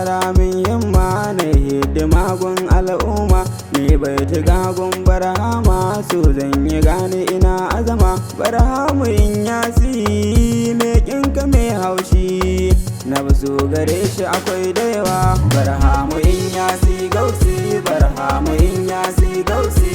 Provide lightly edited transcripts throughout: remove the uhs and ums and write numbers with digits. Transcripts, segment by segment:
ƙara min himma na hidima gun al'umma, ni bai tuga gun barhama so zan yi gane ina azama. Barhamu in yasi me kinka me haushi, na so gare shi akwai da yawa. Barhamu in yasi gausi, barhamu in yasi gausi.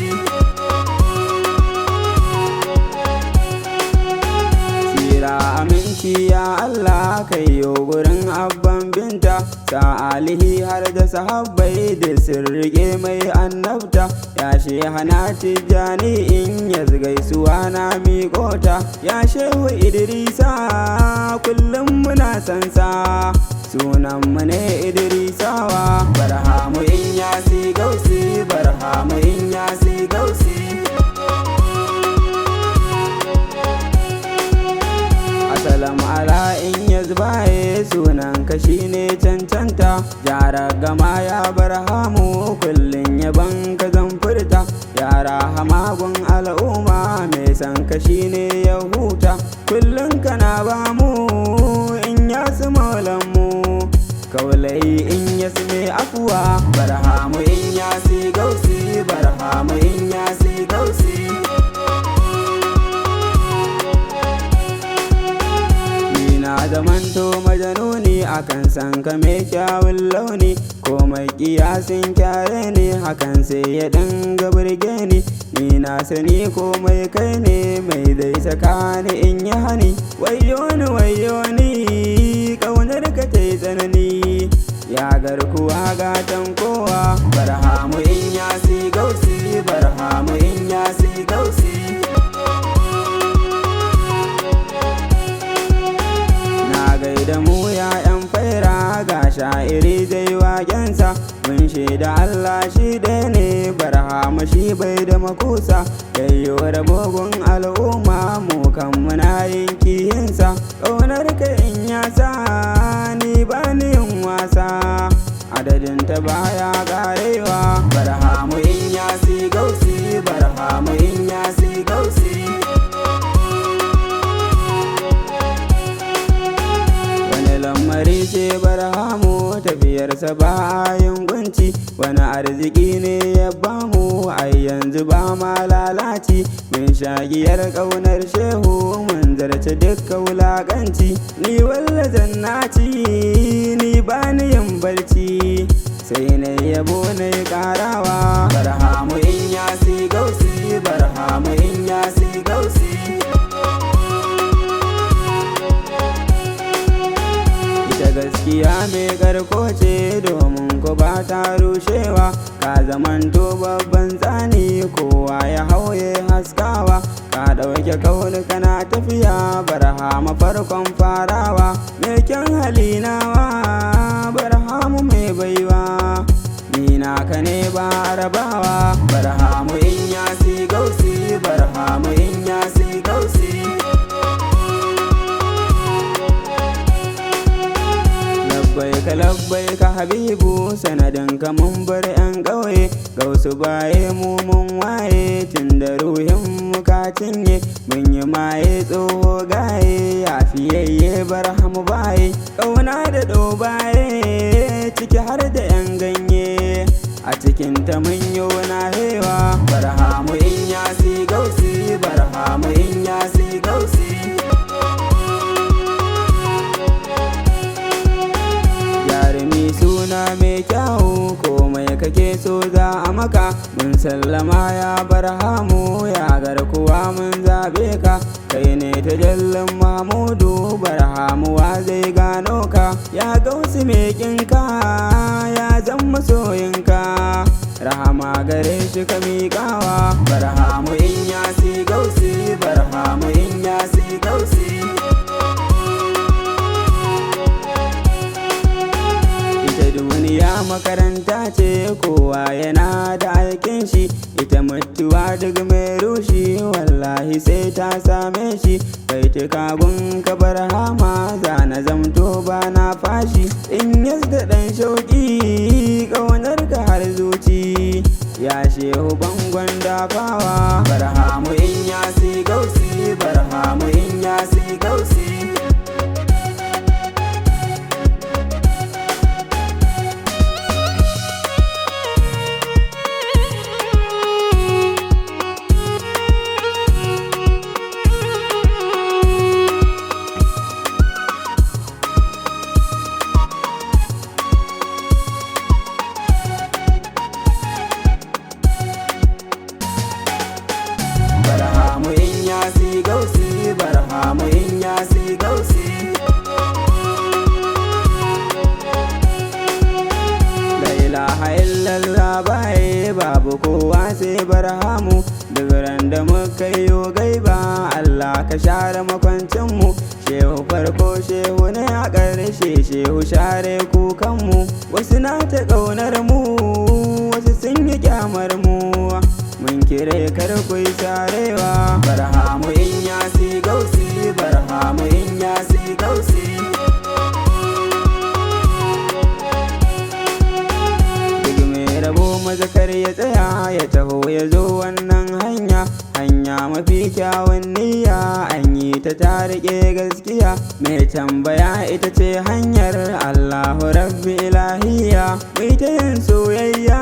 Aminci ya Allah kai yo gurin abban binta, sa alihi har da sahabbai da sun rike mai annabta. Ya shehana Tijjani in ya gaisuwa na miƙota, ya shehu Idrisa kullum muna sansa, sunan mu ne Idrisawa. Barhamu in yasi gausi, barhamu in yasi gausi. Assalamu ala in yazbaye sunan ka shine cancanta, jara gama ya barhamu kullun yaban ka zan furta. Yara hamagun al'umma mai san ka shine ya huta, kullun kana ba mu in yasu maulan mu, kaulai in yasu mai afuwa. Barhamu in yasi gausi, barhamu in yasi gausi. Zamanto majanuni akan san ka mai kyawun launi, ko mai kiyasin kyare ne hakan sai ya dinga burge ni. Ni na sani ko mai kai ne mai zai saka ni in yi hani. Wayo ni kaunar ka ta yi tsanani, ya garkuwa gatan kowa. Barhamu in yasi gausi, barhamu in yasi gausi. Da mu ya'yan faira ga sha'iri zai waƙensa, mun shaida Allah shi ɗaya ne, barhama shi bai da makusa. Yayyo da mugun al'umma mu kan muna yin kiyinsa, ƙaunar ka in yasa ni ba ni yin wasa, adadin ta baya ƙarewa. Barhamu in yasi gausi, barhamu in yasi gausi. Lamari ce barhamu tafiyarsa ba yin gunci, wani arziki ne ya bamu ai yanzu ba ma lalaci. Mun shagiyar ƙaunar shehu mun zarce dukka wulaƙanci, ni walla zannaci ni ba ni yin barci, sai na yabo na yi ƙarawa. Barhamu in yasi gausi, barhamu in yasi gausi. Gaskiya mai karko ce domin ko ba ta rushewa, ka zamanto babban tsani kowa ya hauye haskawa. Ka ɗauke kauni kana tafiya barhama farkon farawa, mai kyan halinawa barhamu mai baiwa, ni naka ne ba rabawa. Barhamu in yasi gausi, barhamu in yasi gausi. Labbai ka habibu sanadin ka mun bar yan ƙauye, gausu baye mu mun waye tun da ruhin mu ka cinye. Mun yi maye tsoho gaye ya fiyayye barhamu baye, ƙauna da ɗobaye ciki har da yan ganye, a cikin ta mun yi na hewa. Barhamu in yasi gausi, barhamu in yasi gausi. Suna mai kyawu komai kake so za a maka, mun sallama ya barhamu ya garkuwa mun zabe ka. Kai ne tajallin Mahmudu barhamu wa zai gano ka, ya gausi mai kinka ya zan masoyinka, rahama gare shi ka miƙawa. Barhamu in yasi gausi, barhamu in yasi gausi. Duniya makaranta ce kowa yana da aikin shi, ita mutuwa duk mai rushi wallahi sai ta same shi. Bai tuka gun ka barhama zana zamto ba na fashi, in yasda ɗan shauƙi ƙaunar ka har zuci, ya shehu bangon dafawa. Barhamu in yasi gausi, barhamu in yasi gausi. ilaha illallah baye babu kowa sai barhamu. Duk ran da muka yo gaiba Allah ka share makwancinmu. Shehu farko shehu ne a ƙarshe, shehu share kukanmu. Wasu na ta ƙaunar mu, wasu sun yi kyamar mu, mun kire kar ku yi sarewa. Barhamu in yasi gausi, barhamu in yasi gausi. Duk mai rabo mazakar ya tsaya ya taho ya zo wannan hanya, hanya mafi kyawun niyya an yi ta riƙe gaskiya. Mai tambaya ita ce hanyar Allahu Rabbi ilahiya. Mai ta yin soyayya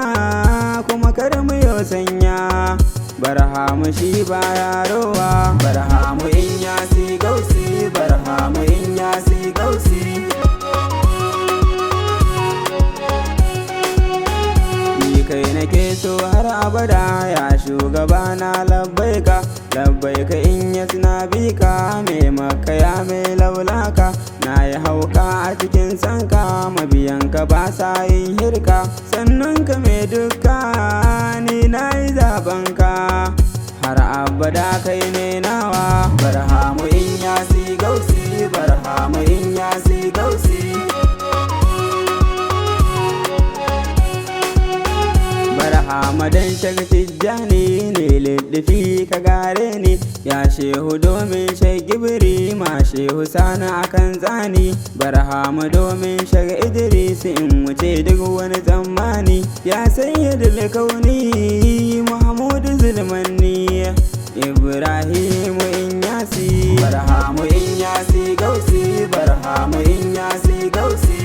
kuma kar mu yo sanya, barhamu shi ba yarowa. Barhamu in yasi gausi, barhamu in yasi gausi. Ni kai nake so har abada ya shugaba na labbaika, labbaika in yasna bika. Mai maka ya mai laulaka, na yi hauka a cikin sanka. Mabiyanka ba sa yin hirka, sannan ka mai dukka ni na yi zabanka. Har abada kai ne nawa. Barhamu in yasi gausi, barhamu in yasi gausi. Barhamadan shag tijjani ne liddifi ka gare ni. Ya shehu domin shag gibiri ma shehu sani akan tsani. Barhamu domin shag idris in wuce duk wani tsammani. Ya sayyidul kauni muhammadu zulmanni, ibrahimu in yasi. Barhamu in yasi gausi, barhamu in yasi gausi.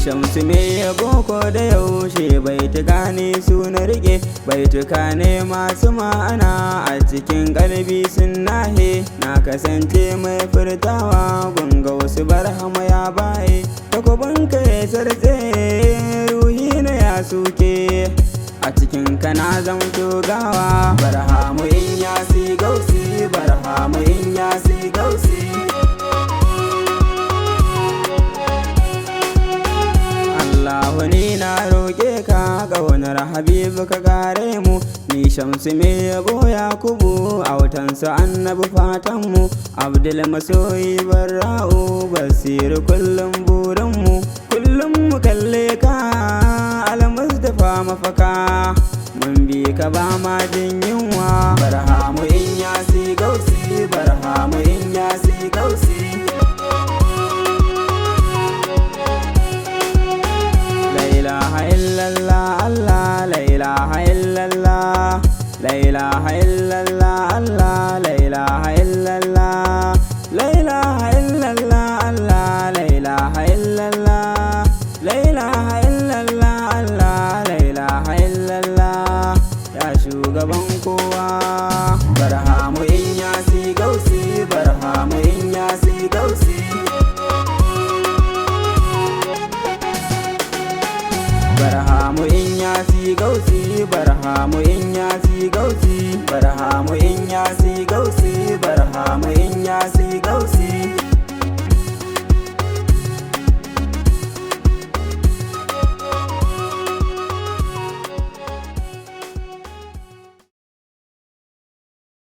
Shamsu me yabo ko da yaushe baituka ne su na rike. Baituka ne masu ma'ana a cikin kalbi sun nahe. Na kasance mai furtawa gunga wasu barhama ya baye. Takobinka ya sartse ruhi na ya suke, a cikin kana zamto gawa. Barhamu in yasi gausi, barhamu in yasi gausi. Allahu ni na roƙe ka ƙaunar Habibu ka gare mu. Ni Shamsu me yabo Yakubu autansu annabi fatanmu. Abdul masoyi barra'u basiru kullum burinmu. Kullum mu kalle ka al-Mustafa mafaka, mun bi ka ba ma jin yunwa. Barhamu in yasi gausi, barhamu in yasi gausi. La ilaha illallah Allah, la ilaha illallah, la ilaha illallah Allah, la ilaha illallah, la ilaha illallah Allah, la ilaha illallah, la ilaha illallah Allah, la ilaha illallah. Ya shugaban kowa. Barhamu in yasi gausi, barhamu in yasi gausi. Barhamu in yasi gausi, barhamu in yasi